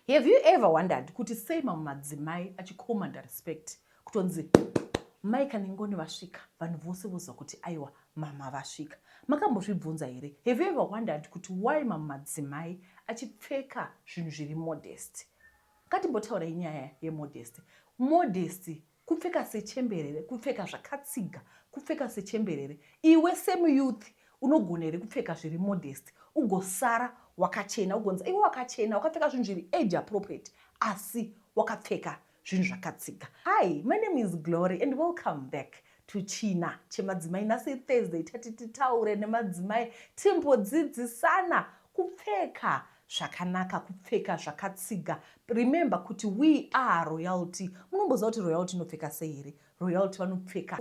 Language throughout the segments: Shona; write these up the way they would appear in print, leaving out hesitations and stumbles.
Have you ever wondered kuti sei madzimai achicommand respect kutonzi mai kana ngoni vasvika vanhu vose vozwa kuti aiwa mama vasvika? Makambozvibvunza here? Have you ever wondered kuti why madzimai achipfeka zvinhu zviri modest? Ngatimbotaurai nyaya yemodesty. Modesty kupfeka sechemberere, kupfeka zvakatsiga, kupfeka sechemberere. Iwe semuyouth unogona here kupfeka zviri modest ugosara wakachena, ugonza iwe wakachena wakapfeka zvinhu zviri age appropriate asi wakapfeka zvinhu zvakatsiga. Hi, my name is Glory and welcome back to China Chemadzimai. Nasi Thursday tati titaure nemadzimai timbodzidzisana kupfeka zvakanaka, kupfeka zvakatsiga. Remember kuti we are royalty. Munomboziva kuti royalty inopfeka sei here? Royalty vanopfeka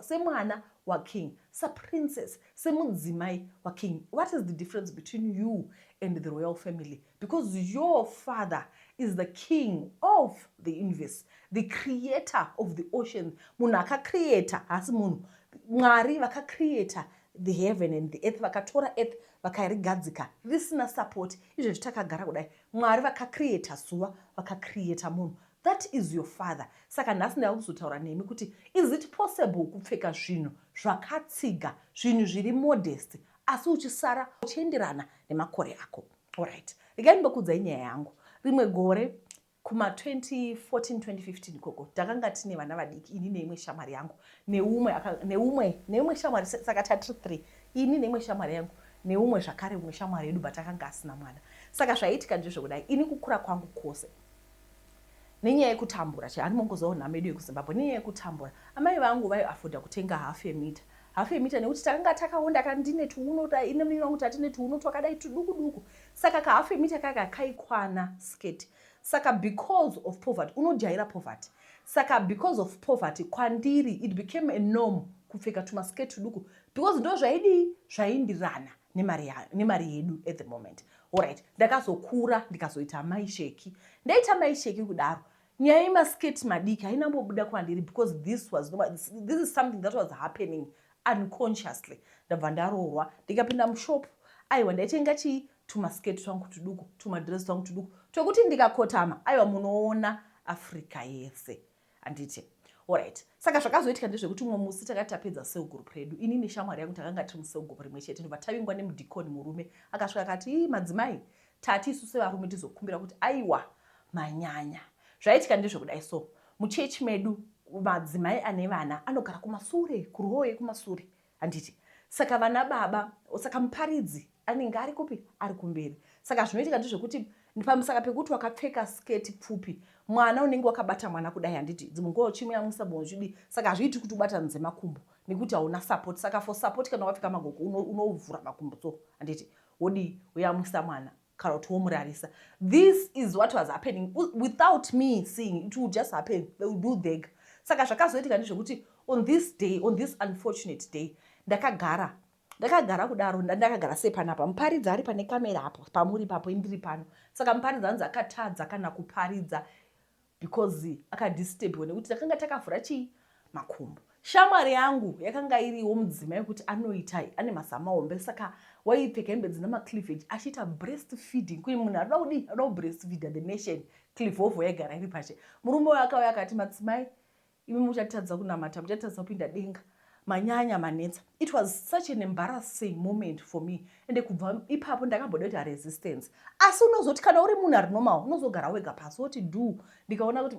semwana wa king, princess, semudzimai wa king. What is the difference between you and the royal family? Because your father is the king of the universe, the creator of the ocean. Munhu akacreata, hasi munhu. Mwari vakacreata the heaven and the earth, vakatora earth vakairigadzika risina support. Izvo zvitakagara kudai. Mwari vakacreata zuva, vakacreata munhu. That is your father. Saka nhasi ndava kuzotaura nemi kuti is it possible kupfeka zvinhu zvakatsiga, zvinhu zviri modest, asi uchisara uchienderana nemakore ako? Alright. Regai ndimbokuudzai nyaya yangu. Rimwe gore kuma 2014-2015 koko takanga tine vana vadiki, ini neimwe shamwari yangu neumwe shamwari, saka tatiri 3, ini neimwe shamwari yangu neumwe zvakare umwe shamwari yedu batakanga asina mwana. Saka zvaitika ndezvekudai, ini kukura kwangu kwose nenyaya yekutambura, handimongozivawo nhamo yedu yekuzimbabwe, nenyaya yekutambura amai vangu vaiafodha kutenga half a meter nekuti takanga takaonda kandine tuuno, ine mimi vangu tatine tuuno twakadai tuduku duku. Saka ka half a meter kaka kaikwana sketi. Saka because of poverty, unojaira poverty. Saka because of poverty, kwandiri it became a norm kupfeka tumasketi tuduku because ndo zvaindirana nemari yedu at the moment. Alright, ndakazokura ndikazoita maisheki. Ndaita maisheki kudaro. Nyaya yemasketi madiki hainambobuda kwandiri because this is something that was happening unconsciously. Ndabva ndaroorwa ndikapinda mushopu, aiwa ndaitenga tumasketi twangu tuduku, tumadress twangu tuduku twekuti ndikakotama aiwa munoona Africa yese anditi. Alright, saka zvakazoitika ndezvekuti umwe musi takati tapedza cell group redu, ini neshamwari yangu takanga tiri mucell group rimwe chete, ndobva tavingwa nemudhikoni murume akasvika akati madzimai tati isu sevarume tizokumbira kuti aiwa manyanya. Zvaitika ndezvekudai, so muchechi medu madzimai ane vana anogara kumasure, kuroho yekumasure handiti. Saka vana baba, saka muparidzi anenge ari kupi, ari kumberi. Saka zvinoitika ndezvekuti pamusaka pekuti wakapfeka sketi pfupi, mwana unenge wakabata mwana kudai handiti, dzimwe nguva uchimuyamwisa bonzvidi, saka hazviiti kuti ubatanidze makumbo nekuti hauna support. Saka for support kana wakapfeka magogo unovhura makumbo so handiti wodi uyamwisa mwana kana kuti womurarisa. This is what was happening without me seeing. It would just happen. They would do theg. Saka zvakazoitika ndezvekuti on this day, on this unfortunate day, ndakagara kudaro, ndakagara sepanapa, muparidzi ari pane kamera apo pamuri papo indiri pano. Saka muparidzi anzi akatadza kana kuparidza because akadisturbiwa nekuti takanga takavhura makumbo. Shamwari yangu yakanga iriwo mudzimai kuti anoita ane mazamahombe, saka waipfeka hembe dzina macleavage achiita breastfeeding. Kuti munhu anoda kubreastfeeda the nation, clivovo yaigara iri pache. Murume wayo akauya akati madzimai imi muchatadza kunamata, muchatadza kupinda denga, manyanya manetsa. It was such an embarrassing moment for me. And kubva ipapo ndakamboda kuita resistance. Asi unozoti kana uri munhu ari normal unozogara wega pasi woti do. Ndikaona kuti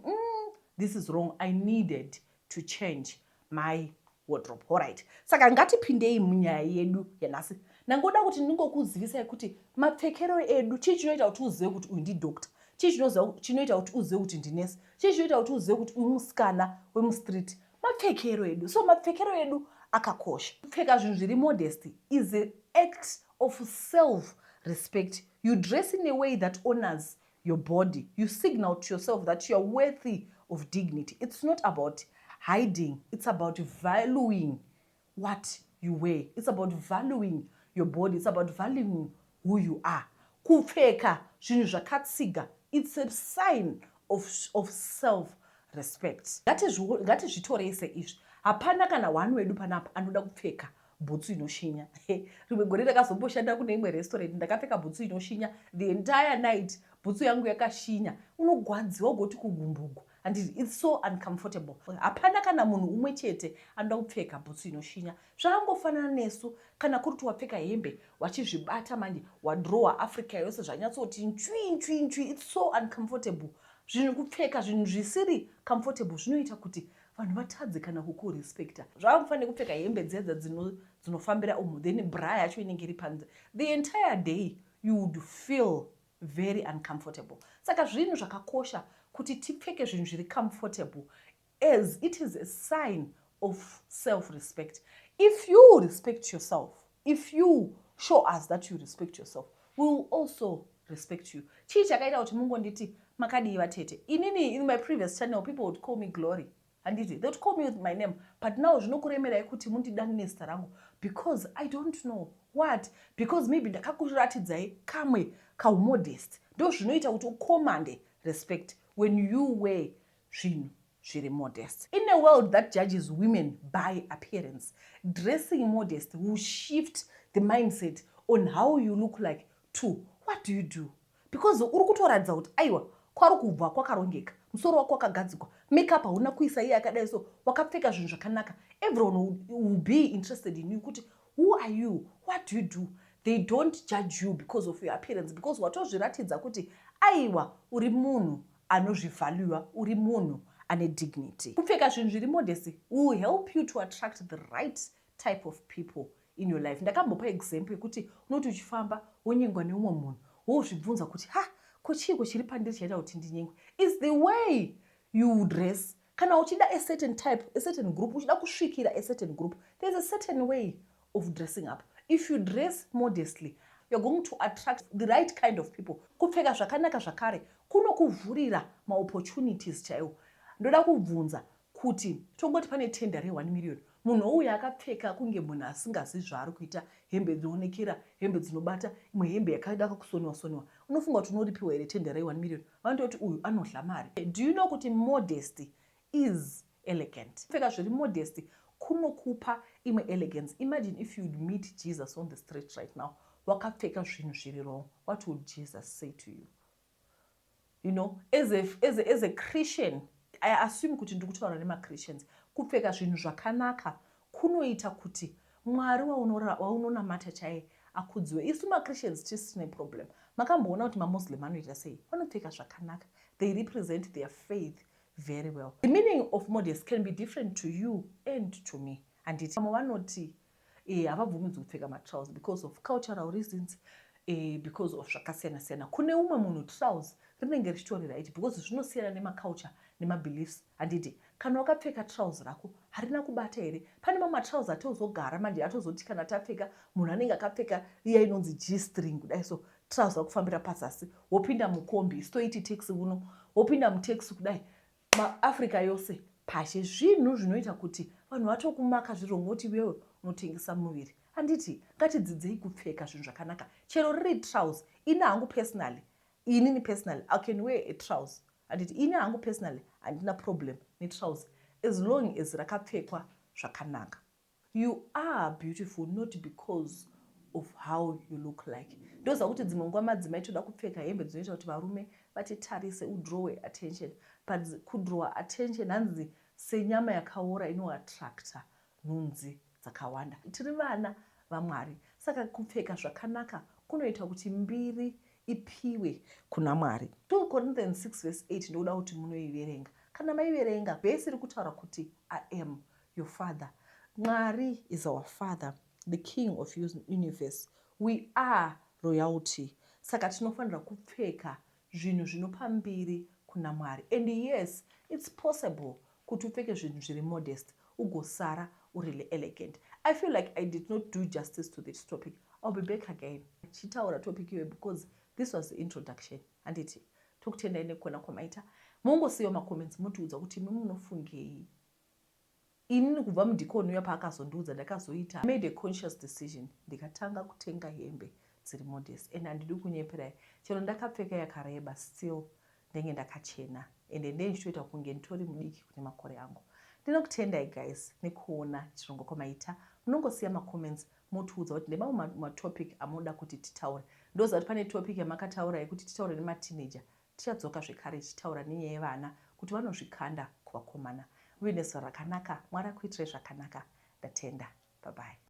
this is wrong. I needed to change my wardrobe. Alright. Saka ngatipindei munyaya yedu yanhasi. Nangoda kuti ndingokuzivisai kuti mapfekero edu chii chinoita kuti uzive kuti uyu ndidoctor, chii chinoita kuti uzive kuti ndinesi, chii chinoita kuti uzive kuti uyu musikana wemustreet. Mapfekero edu. So mapfekero edu akakosha. Kupfeka zvinhu zviri modest is an act of self-respect. You dress in a way that honors your body. You signal to yourself that you are worthy of dignity. It's not about hiding. It's about valuing what you wear. It's about valuing your body. It's about valuing who you are. Kupfeka zvinhu zvakatsiga. It's a sign of self-respect. Ngatizvitorese izvi. Hapana kana one wedu panapa anoda kupfeka bhutsu inoshinya. Rimwe gore ndakazomboshanda kune imwe restaurant ndakapfeka bhutsu inoshinya the entire night. Bhutsu yangu yakashinya. Unogwadziwa ugoti kugumbugu. And it's so uncomfortable. Hapana kana munhu umwe chete anoda kupfeka bhutsu inoshinya. Zvakangofanana nesu kana kuri kuti wapfeka hembe wachizvibata manje wadrowa Africa yose zvanyatsoti nchwi. It's so uncomfortable. Zvinhu kupfeka zvinhu zvisiri comfortable zvinoita kuti vanhu vatadze kana kukurespecta. Zvavafanira kupfeka hembe dzedza dzinofambira umu then bra yacho inenge iri panze. The entire day you would feel very uncomfortable. Saka zvinhu zvakakosha kuti tipfeke zvinhu zviri comfortable as it is a sign of self-respect. If you respect yourself, if you show us that you respect yourself, we will also respect you. Chii chakaita kuti mungonditi makadiwa tete. In my previous channel, people would call me Glory. And they would call me with my name. But now, zvinokuremerai kuti mundidane nezita rangu. Because I don't know what. Because maybe ndakakuratidzai kamwe kaumodest. Ndo zvinoita kuti ukomande respect when you wear zvinhu zviri modest. In a world that judges women by appearance, dressing modest will shift the mindset on how you look like to what do you do. Because uri kutoratidza kuti aiwa kwari kubva kwakarongeka, musoro wako wakagadzikwa, makeup hauna kuisa iye akadai so, wakapfeka zvinhu zvakanaka. Everyone will be interested in you kuti who are you, what do you do. They don't judge you because of your appearance, because watozviratidza kuti aiwa uri munhu anozvivaluwa, uri munhu ane dignity. Kupfeka zvinhu zviri modest will help you to attract the right type of people in your life. Ndakambopa example yekuti unoti uchifamba wonyengwa neumwe munhu wozvibvunza kuti kochiko chiri pandiri chaita kuti ndinyengwe. It's the way you dress. Kana uchida a certain type, a certain group, uchida kusvikira a certain group, there's a certain way of dressing up. If you dress modestly, you're going to attract the right kind of people. Kupfeka zvakanaka zvakare kunokuvhurira maopportunities chaiwo. Ndoda kubvunza kuti tongoti pane tender re 1 million. Munhu uyu akapfeka kunge munhu asingazivi zvaari kuita, hembe dzinoonekera, hembe dzinobata, imwe hembe yakada kusoniwa. Unofunga kuti unoripiwa here tender re 1 million. Vanototi uyu anodla mari. Do you know kuti modesty is elegant? Kupfeka zviri modesty kunokupa imwe elegance. Imagine if you'd meet Jesus on the street right now. Wakapfeka zvinhu zviri wrong. What would Jesus say to you? You know, as a Christian, I assume kuti ndikutaura nema-Christians, kupfeka zvinhu zvakanaka kunoita kuti Mwari waunonamata chaiye akudziwe. Isu ma-Christians tisine problem. Makamboona kuti ma-Muslim anoita sei? Vanopfeka zvakanaka. They represent their faith very well. The meaning of modest can be different to you and to me. And vanoti havabvumidzwi kupfeka ma-trousers because of cultural reasons, because of zvakasiyana-siyana. Kune umwe munhu trousers rinenge richitori right because zvinosiyana nema-culture nema-beliefs. Handiti kana wakapfeka trousers rako harina kubata here. Pane mamwe trousers atozogara manje atozoti kana tapfeka munhu anenge akapfeka iya inonzi G-string kudai so trousers kufambira pazasi, wopinda mukombi stoiti taxi uno, wopinda mutaxi kudai maAfrica yose pashe. Zvinhu zvinoita kuti vanhu vatokumaka zviro ngoti wewe unotengesa muviri. Handiti ngatidzidzei kupfeka zvinhu zvakanaka. Chero riri trousers ina hangu personally, inini personally I can wear a trousers. Handiti ini hangu personally handina problem ne-trousers as long as rakapfekwa zvakanaka. You are beautiful not because of how you look like. Ndoza kuti dzimwe nguva madzimai toda kupfeka hembe dzinoita kuti varume vatitarise, udrowe attention. But kudrowa attention hanzi senyama yakaora inoattracta nhunzi dzakawanda. Tiri vana vaMwari. Saka kupfeka zvakanaka kunoita kuti mbiri ipiwe kuna Mwari. 2 Corinthians 6 verse 8 ndoda kuti munoiverenga. Kana maiverenga vhesi iri kutaura kuti I am your father. Mwari is our father, the king of universe. We are royalty. Saka tinofanira kupfeka zvinhu zvinopa mbiri kuna Mwari. And yes, it's possible kuti upfeke zvinhu zviri modest ugosara uri elegant. I feel like I did not do justice to this topic. I'll be back again. Chitaura topic iwe because this was the introduction. Handiti tokutendai nekona kwamaita. Mongosiya ma-comments mutiudza kuti munofungei. Ini kubva mudhikoni uya paakazondiudza ndakazoita made a conscious decision ndikatanga kutenga hembe dziri modest and handidi kunyeperai. Chero ndakapfeka yakareba still ndenge ndakachena ende ndichitoita kunge nditori mudiki kune makore angu. Ndinokutendai guys nekuona chirongo kwamaita. munongosiya macomments motiudza kuti ndemamwe matopic amunoda kuti titaure. Ndoziva kuti pane topic yamakataura yekuti titaure nemateenager. Tichadzoka zvekare tichitaura nenyaya yevana kuti vanozvikanda kuvakomana. Uye nezuva rakanaka, Mwari akuitire zvakanaka. Ndatenda. Bye bye.